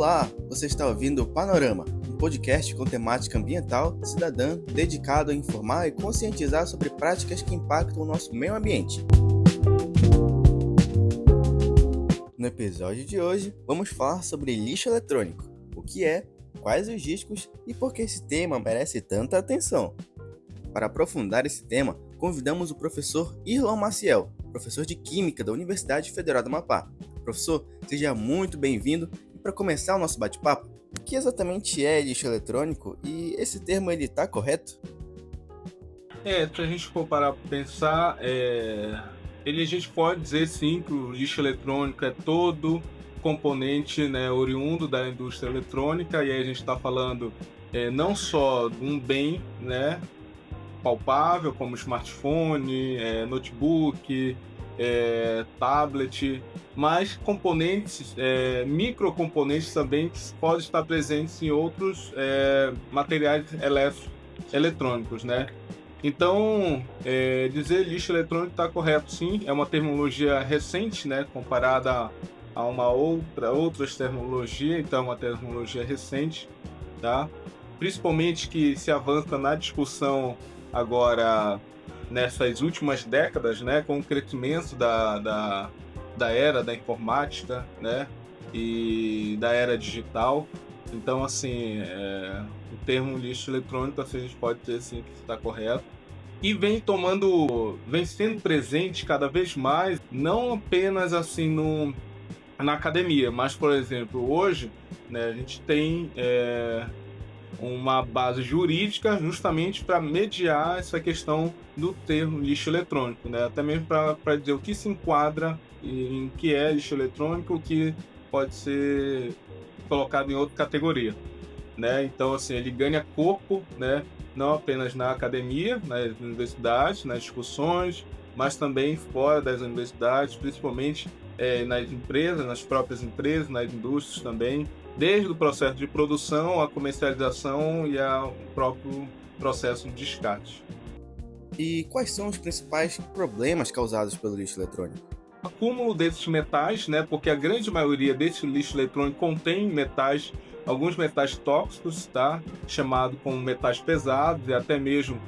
Olá, você está ouvindo o Panorama, um podcast com temática ambiental, cidadã, dedicado a informar e conscientizar sobre práticas que impactam o nosso meio ambiente. No episódio de hoje, vamos falar sobre lixo eletrônico, o que é, quais os riscos e por que esse tema merece tanta atenção. Para aprofundar esse tema, convidamos o professor Irlon Maciel, professor de Química da Universidade Federal do Amapá. Professor, seja muito bem-vindo. E para começar o nosso bate-papo, o que exatamente é lixo eletrônico e esse termo ele está correto? Se a gente for parar para pensar, a gente pode dizer sim que o lixo eletrônico é todo componente, né, oriundo da indústria eletrônica, e aí a gente está falando não só de um bem, né, palpável, como smartphone, notebook, tablet, mas componentes, microcomponentes também que podem estar presentes em outros materiais eletrônicos, né? Então, dizer lixo eletrônico está correto, sim. É uma terminologia recente, né, comparada a outras terminologias. Então, é uma terminologia recente, tá? Principalmente que se avança na discussão agora nessas últimas décadas, né, com o crescimento da era da informática, né, e da era digital. Então, assim, o termo lixo eletrônico, assim, a gente pode dizer assim, que está correto. E vem sendo presente cada vez mais, não apenas assim na academia, mas, por exemplo, hoje, né, a gente tem uma base jurídica justamente para mediar essa questão do termo lixo eletrônico, né? Até mesmo para dizer o que se enquadra em que é lixo eletrônico, o que pode ser colocado em outra categoria, né? Então, assim, ele ganha corpo, né? Não apenas na academia, nas universidades, nas discussões, mas também fora das universidades, principalmente nas empresas, nas próprias empresas, nas indústrias também, desde o processo de produção, a comercialização e o próprio processo de descarte. E quais são os principais problemas causados pelo lixo eletrônico? Acúmulo desses metais, né, porque a grande maioria desse lixo eletrônico contém metais, alguns metais tóxicos, tá, chamado como metais pesados, e até mesmo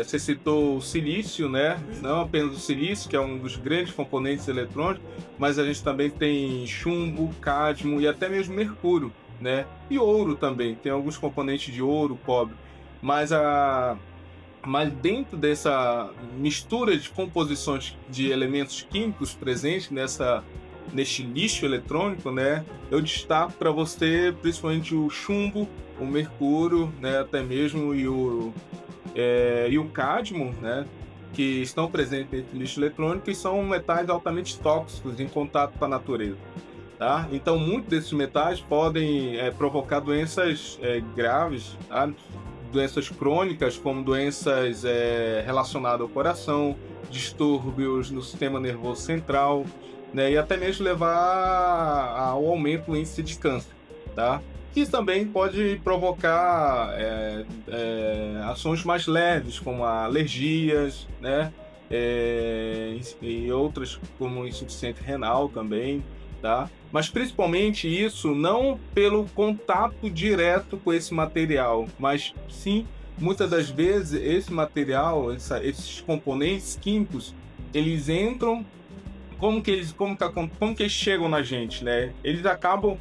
você citou o silício, né, não apenas o silício, que é um dos grandes componentes eletrônicos, mas a gente também tem chumbo, cádmio e até mesmo mercúrio, né, e ouro também, tem alguns componentes de ouro, cobre, mas dentro dessa mistura de composições de elementos químicos presentes neste lixo eletrônico, né, eu destaco para você principalmente o chumbo, o mercúrio, né, até mesmo e o cádmio, né, que estão presentes nesse lixo eletrônico e são metais altamente tóxicos em contato com a natureza. Tá? Então, muitos desses metais podem provocar doenças graves, tá? Doenças crônicas, como doenças relacionadas ao coração, distúrbios no sistema nervoso central, né? E até mesmo levar ao aumento do índice de câncer. Tá? Que também pode provocar ações mais leves, como alergias, né? E outras, como insuficiência renal também. Tá? Mas principalmente isso não pelo contato direto com esse material, mas sim, muitas das vezes, esse material, esses componentes químicos, eles entram, como que eles chegam na gente, né? Eles acabam,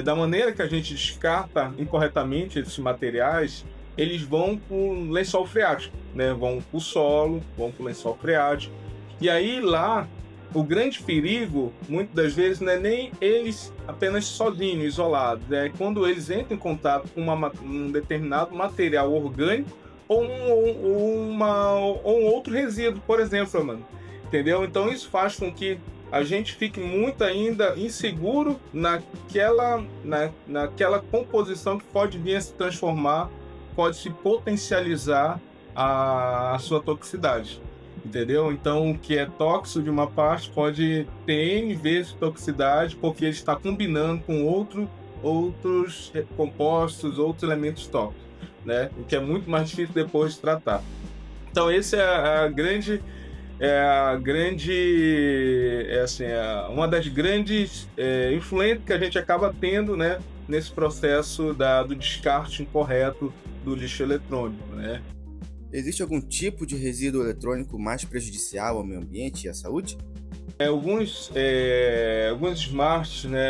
da maneira que a gente descarta incorretamente esses materiais, eles vão para o lençol freático, né? Vão para o solo, vão para o lençol freático, e aí lá, o grande perigo, muitas das vezes, não é nem eles apenas sozinhos, isolados. É quando eles entram em contato com um determinado material orgânico ou um outro resíduo, por exemplo, mano. Entendeu? Então isso faz com que a gente fique muito ainda inseguro naquela composição que pode vir a se transformar, pode se potencializar a sua toxicidade. Entendeu? Então, o que é tóxico de uma parte pode ter N vezes toxicidade, porque ele está combinando com outros compostos, outros elementos tóxicos, né? O que é muito mais difícil depois de tratar. Então, esse é a grande uma das grandes influências que a gente acaba tendo, né, nesse processo do descarte incorreto do lixo eletrônico, né? Existe algum tipo de resíduo eletrônico mais prejudicial ao meio ambiente e à saúde? Alguns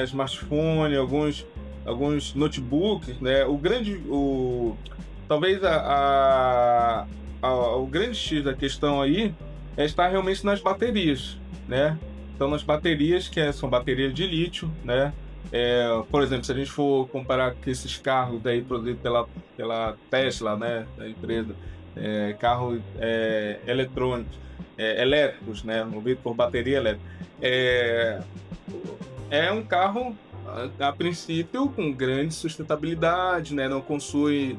smartphone, alguns notebooks, né? Talvez o grande X da questão aí está realmente nas baterias, né? Então, nas baterias, são baterias de lítio, né? Por exemplo, se a gente for comparar com esses carros aí produzidos pela Tesla, né, da empresa, carros eletrônicos, elétricos, né, movidos por bateria elétrica, é um carro, a princípio, com grande sustentabilidade, né? Não possui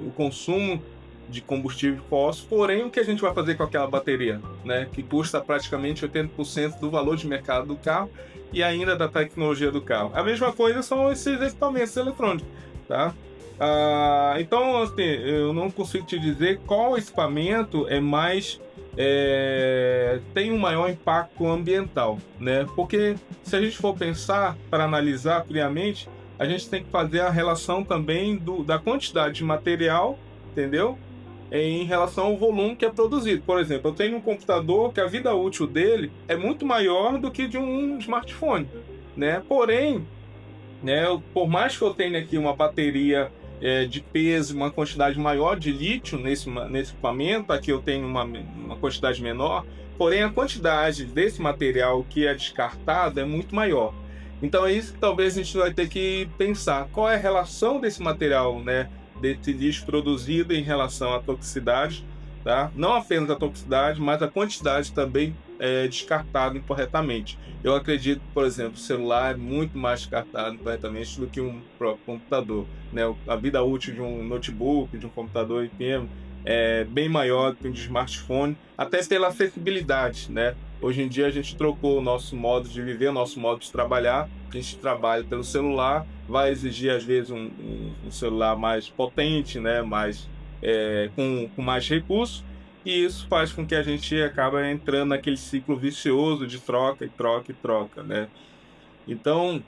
o consumo de combustível fóssil, porém, o que a gente vai fazer com aquela bateria, né? Que custa praticamente 80% do valor de mercado do carro e ainda da tecnologia do carro. A mesma coisa são esses equipamentos eletrônicos, tá? Então, assim, eu não consigo te dizer qual equipamento tem um maior impacto ambiental, né? Porque se a gente for pensar, para analisar friamente, a gente tem que fazer a relação também da quantidade de material, entendeu? Em relação ao volume que é produzido. Por exemplo, eu tenho um computador que a vida útil dele é muito maior do que de um smartphone, né? Porém, né, por mais que eu tenha aqui uma bateria de peso, uma quantidade maior de lítio nesse equipamento, aqui eu tenho uma quantidade menor, porém a quantidade desse material que é descartado é muito maior. Então é isso que talvez a gente vai ter que pensar, qual é a relação desse material, né, desse lixo produzido em relação à toxicidade, tá? Não apenas a toxicidade, mas a quantidade também descartada incorretamente. Eu acredito, por exemplo, o celular é muito mais descartado incorretamente do que um próprio computador, né? A vida útil de um notebook, de um computador IPM é bem maior do que um de smartphone, até pela acessibilidade, né? Hoje em dia a gente trocou o nosso modo de viver, o nosso modo de trabalhar. A gente trabalha pelo celular, vai exigir às vezes um celular mais potente, né? Com mais recursos, e isso faz com que a gente acabe entrando naquele ciclo vicioso de troca e troca e troca, né? Então,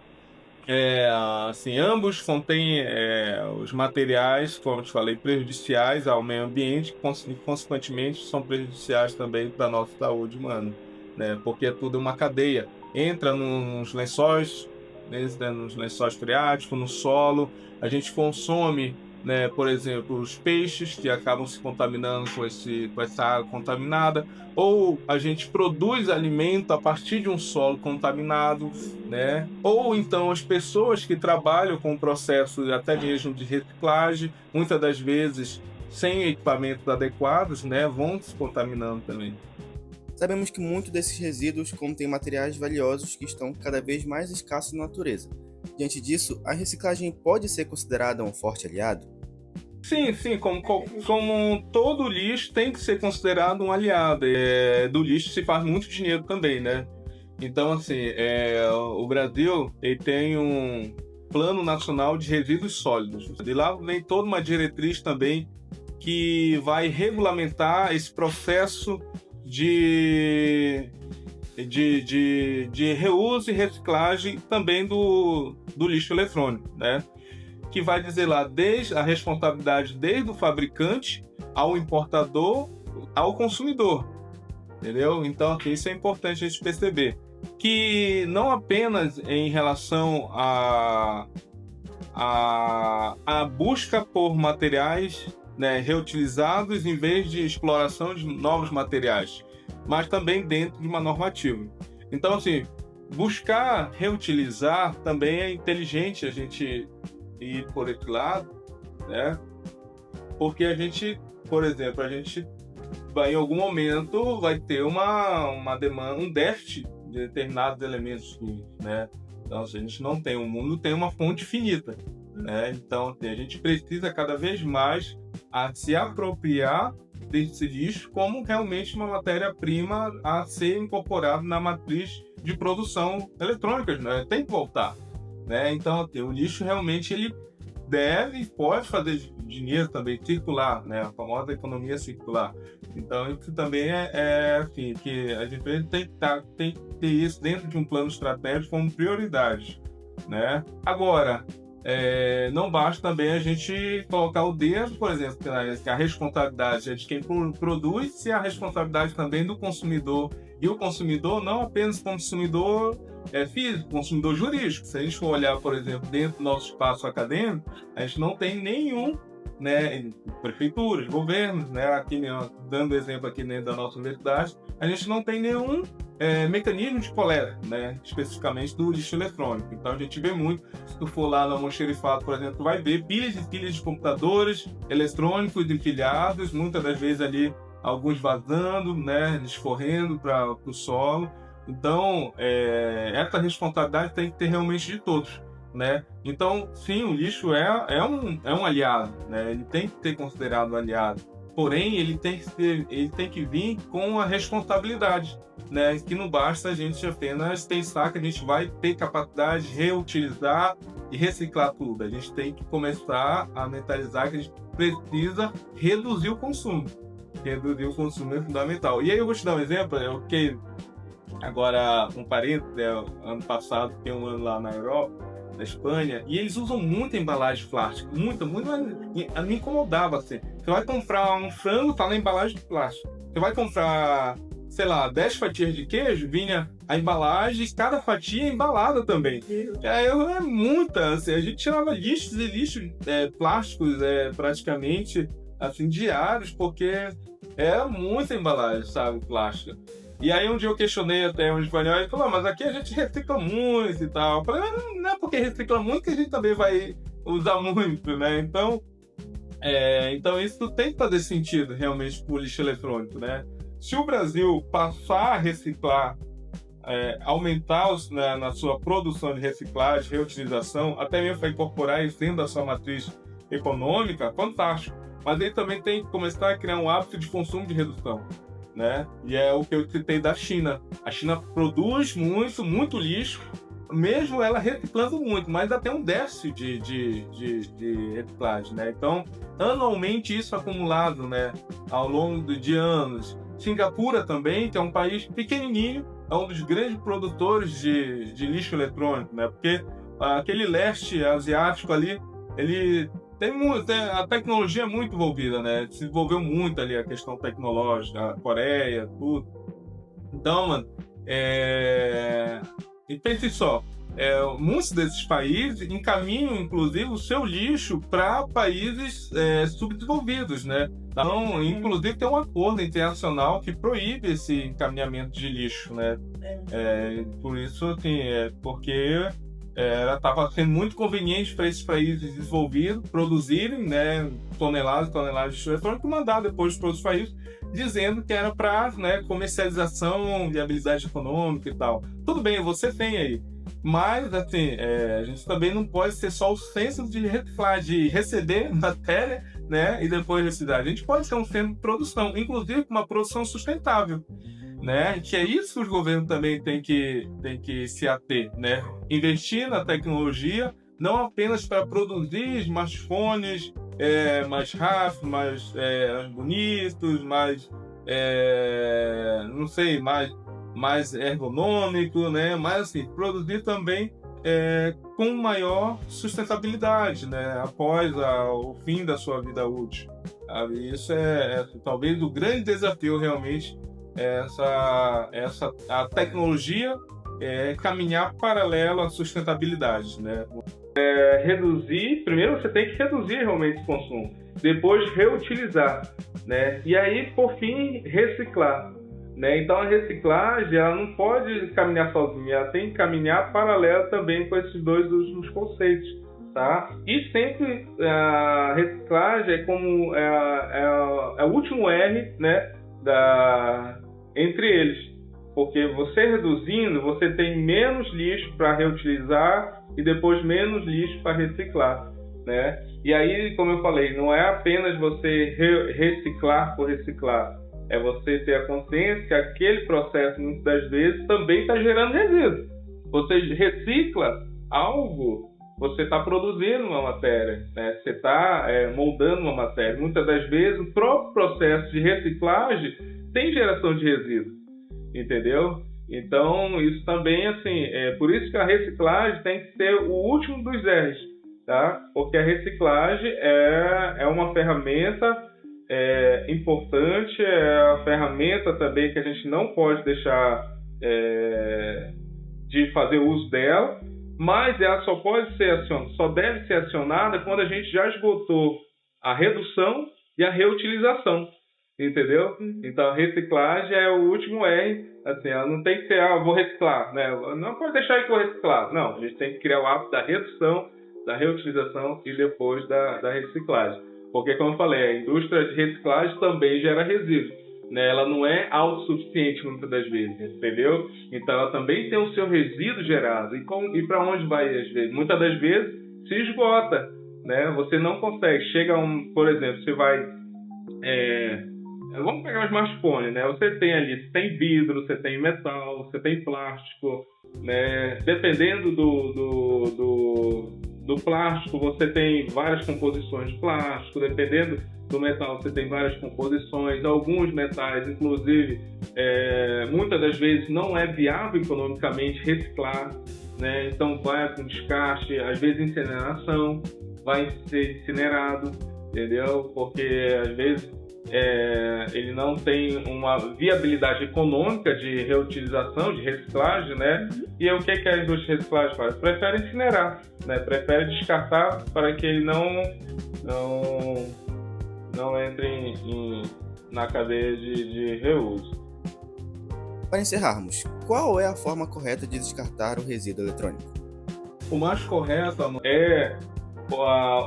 assim, ambos contêm os materiais, como eu te falei, prejudiciais ao meio ambiente, e consequentemente são prejudiciais também para a nossa saúde humana, né? Porque é tudo uma cadeia. Entra nos lençóis, nos lençóis freáticos, no solo, a gente consome, né, por exemplo, os peixes que acabam se contaminando com essa água contaminada, ou a gente produz alimento a partir de um solo contaminado, né? Ou então as pessoas que trabalham com o processo até mesmo de reciclagem, muitas das vezes sem equipamentos adequados, né, vão se contaminando também. Sabemos que muitos desses resíduos contêm materiais valiosos que estão cada vez mais escassos na natureza. Diante disso, a reciclagem pode ser considerada um forte aliado? Sim, como todo lixo tem que ser considerado um aliado. Do lixo se faz muito dinheiro também, né? Então, assim, o Brasil ele tem um Plano Nacional de Resíduos Sólidos. De lá vem toda uma diretriz também que vai regulamentar esse processo de reuso e reciclagem também do lixo eletrônico, né? Que vai dizer lá desde a responsabilidade desde o fabricante ao importador ao consumidor, entendeu? Então isso é importante a gente perceber, que não apenas em relação à busca por materiais, né, reutilizados em vez de exploração de novos materiais, mas também dentro de uma normativa. Então, assim, buscar reutilizar também é inteligente a gente ir por esse lado, né? Porque a gente, por exemplo, vai em algum momento vai ter uma demanda, um déficit de determinados elementos, né? Então, se a gente não tem, o mundo tem uma fonte finita, né? Então, a gente precisa cada vez mais se apropriar desse lixo como realmente uma matéria-prima a ser incorporada na matriz de produção eletrônica, né? Tem que voltar, né? Então, o lixo realmente deve e pode fazer dinheiro também circular, né? A famosa economia circular. Então, isso também assim, que a gente tem que ter isso dentro de um plano estratégico como prioridade, né? Agora, não basta também a gente colocar o dedo, por exemplo, que a responsabilidade é de quem produz, se a responsabilidade também do consumidor. E o consumidor não apenas consumidor físico, consumidor jurídico. Se a gente for olhar, por exemplo, dentro do nosso espaço acadêmico, a gente não tem nenhum, né, prefeituras, governos, né, aqui, dando exemplo aqui dentro da nossa universidade, a gente não tem nenhum mecanismo de coleta, né, especificamente do lixo eletrônico. Então a gente vê muito, se tu for lá no almoxerifado, por exemplo, tu vai ver pilhas e pilhas de computadores eletrônicos empilhados, muitas das vezes ali alguns vazando, né, escorrendo para o solo. Então, essa responsabilidade tem que ter realmente de todos, né? Então, sim, o lixo é um aliado, né? Ele tem que ser considerado um aliado. Porém, ele tem que vir com a responsabilidade, né? Que não basta a gente apenas pensar que a gente vai ter capacidade de reutilizar e reciclar tudo. A gente tem que começar a mentalizar que a gente precisa reduzir o consumo. Reduzir o consumo é fundamental. E aí eu vou te dar um exemplo, que agora um parênteses, ano passado, tem um ano lá na Europa, na Espanha, e eles usam muita embalagem plástica, muita, me incomodava assim. Você vai comprar um frango, tá na embalagem de plástico. Você vai comprar, sei lá, 10 fatias de queijo, vinha a embalagem, cada fatia embalada também. É muita, assim, a gente tirava lixos e lixos plásticos praticamente assim, diários, porque é muita embalagem, sabe, plástica. E aí um dia eu questionei até um espanhol e falou, mas aqui a gente recicla muito e tal. Eu falei, não é porque recicla muito que a gente também vai usar muito, né? Então isso tem que fazer sentido realmente com o lixo eletrônico, né? Se o Brasil passar a reciclar, aumentar na sua produção de reciclagem, reutilização, até mesmo para incorporar isso dentro da sua matriz econômica, fantástico. Mas ele também tem que começar a criar um hábito de consumo de redução, né? E é o que eu citei da China. A China produz muito lixo, mesmo ela reciclando muito, mas ainda tem um déficit de reciclagem, né? Então, anualmente isso acumulado, né, ao longo de anos. Singapura também, que é um país pequenininho, é um dos grandes produtores de lixo eletrônico, né? Porque aquele leste asiático ali, ele a tecnologia é muito envolvida, né? Se desenvolveu muito ali a questão tecnológica, a Coreia, tudo. Então, mano, e pense só, muitos desses países encaminham, inclusive, o seu lixo para países subdesenvolvidos, né? Então, inclusive, tem um acordo internacional que proíbe esse encaminhamento de lixo, né? Por isso, assim, porque ela estava sendo muito conveniente para esses países desenvolvidos produzirem, né, toneladas de lixo eletrônico e mandar depois para outros países, dizendo que era para, né, comercialização, viabilidade econômica e tal. Tudo bem, você tem aí. Mas, assim, a gente também não pode ser só o centro de reciclar, de receber matéria, né, e depois reciclar. A gente pode ser um centro de produção, inclusive com uma produção sustentável, né? Que é isso que os governos também têm que se ater, né? Investir na tecnologia, não apenas para produzir smartphones mais rápidos, mais bonitos, mais não sei, mais ergonômico, né? Mas assim, produzir também com maior sustentabilidade, né? Após o fim da sua vida útil. Isso talvez o grande desafio realmente. A tecnologia caminhar paralelo à sustentabilidade, né? Primeiro você tem que reduzir realmente o consumo, depois reutilizar, né? E aí, por fim, reciclar, né? Então a reciclagem ela não pode caminhar sozinha, ela tem que caminhar paralelo também com esses dois últimos conceitos, tá? E sempre a reciclagem é como é o último R, né? Entre eles, porque você reduzindo, você tem menos lixo para reutilizar e depois menos lixo para reciclar, né? E aí, como eu falei, não é apenas você reciclar por reciclar, é você ter a consciência que aquele processo, muitas das vezes, também está gerando resíduo. Você recicla algo você está produzindo uma matéria, né? Você está moldando uma matéria. Muitas das vezes, o próprio processo de reciclagem tem geração de resíduo, entendeu? Então, isso também, assim, por isso que a reciclagem tem que ser o último dos R's, tá? Porque a reciclagem é uma ferramenta importante, é a ferramenta também que a gente não pode deixar de fazer uso dela, mas ela só deve ser acionada quando a gente já esgotou a redução e a reutilização, entendeu? Então a reciclagem é o último R, assim, ela não tem que ser, vou reciclar, né? Não pode deixar aí que eu vou reciclar, não, a gente tem que criar o hábito da redução, da reutilização e depois da reciclagem, porque como eu falei, a indústria de reciclagem também gera resíduo, né? Ela não é autossuficiente muitas das vezes, entendeu? Então ela também tem o seu resíduo gerado. E para onde vai às vezes? Muitas das vezes se esgota, né? Você não consegue. Por exemplo, você vai... vamos pegar o smartphone, né? Você tem vidro, você tem metal, você tem plástico, né? Dependendo do plástico, você tem várias composições de plástico, dependendo do metal, você tem várias composições, alguns metais, inclusive, muitas das vezes não é viável economicamente reciclar, né? Então vai com descarte, às vezes incineração, vai ser incinerado, entendeu? Porque às vezes ele não tem uma viabilidade econômica de reutilização, de reciclagem, né? E o que a indústria de reciclagem faz? Prefere incinerar, né? Prefere descartar para que ele não entre na cadeia de reuso. Para encerrarmos, qual é a forma correta de descartar o resíduo eletrônico? O mais correto é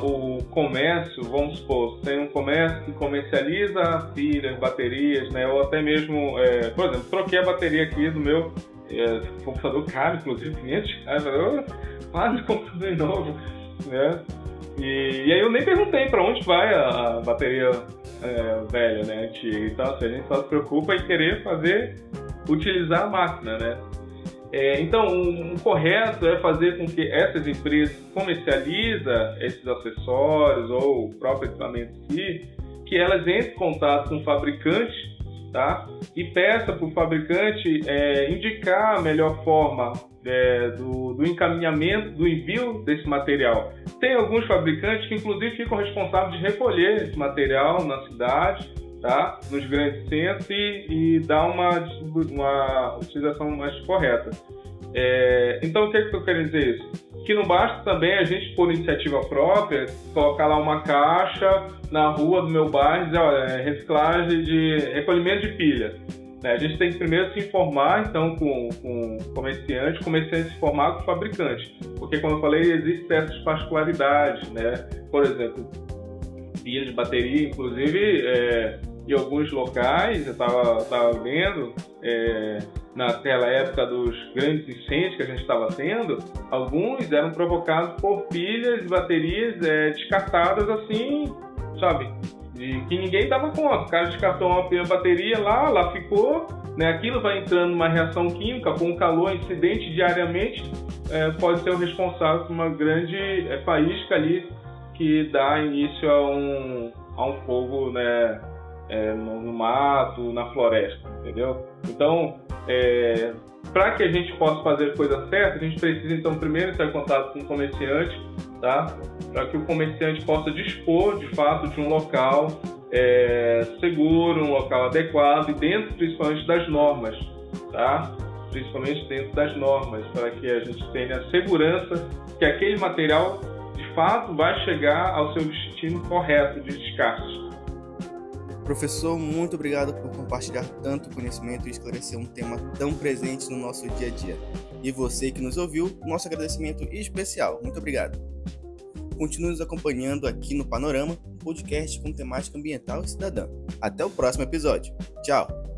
o comércio, vamos supor, tem um comércio que comercializa pilhas, baterias, né? Ou até mesmo, por exemplo, troquei a bateria aqui do meu computador caro, inclusive, 500 reais, quase computador novo, né? E aí eu nem perguntei para onde vai a bateria velha, né, antiga. Então, assim, a gente só se preocupa em querer utilizar a máquina, né? Então, o correto é fazer com que essas empresas comercializem esses acessórios ou o próprio equipamento em si, que elas entrem em contato com o fabricante, tá? E peça para o fabricante indicar a melhor forma do encaminhamento, do envio desse material. Tem alguns fabricantes que, inclusive, ficam responsáveis de recolher esse material na cidade, tá? Nos grandes centros e dar uma utilização mais correta. Então, o que eu estou querendo dizer isso? Que não basta também a gente, por iniciativa própria, colocar lá uma caixa na rua do meu bairro e dizer, olha, reciclagem de recolhimento de pilha. A gente tem que primeiro se informar, então, com o comerciante se informar com o fabricante. Porque, como eu falei, existem certas particularidades, né? Por exemplo, pilha de bateria, inclusive, em alguns locais, eu estava vendo, naquela época dos grandes incêndios que a gente estava tendo, alguns eram provocados por pilhas e baterias descartadas assim, sabe? Que ninguém dava conta. O cara descartou uma bateria lá ficou, né? Aquilo vai entrando numa reação química, com calor incidente diariamente, pode ser o responsável por uma grande faísca ali que dá início a um fogo, né? No mato, na floresta, entendeu? Então, para que a gente possa fazer a coisa certa, a gente precisa, então, primeiro entrar em contato com o comerciante, tá? Para que o comerciante possa dispor, de fato, de um local seguro, um local adequado e dentro, principalmente, das normas, tá? Principalmente dentro das normas, para que a gente tenha a segurança que aquele material, de fato, vai chegar ao seu destino correto de descarte. Professor, muito obrigado por compartilhar tanto conhecimento e esclarecer um tema tão presente no nosso dia a dia. E você que nos ouviu, nosso agradecimento especial. Muito obrigado. Continue nos acompanhando aqui no Panorama, um podcast com temática ambiental e cidadã. Até o próximo episódio. Tchau!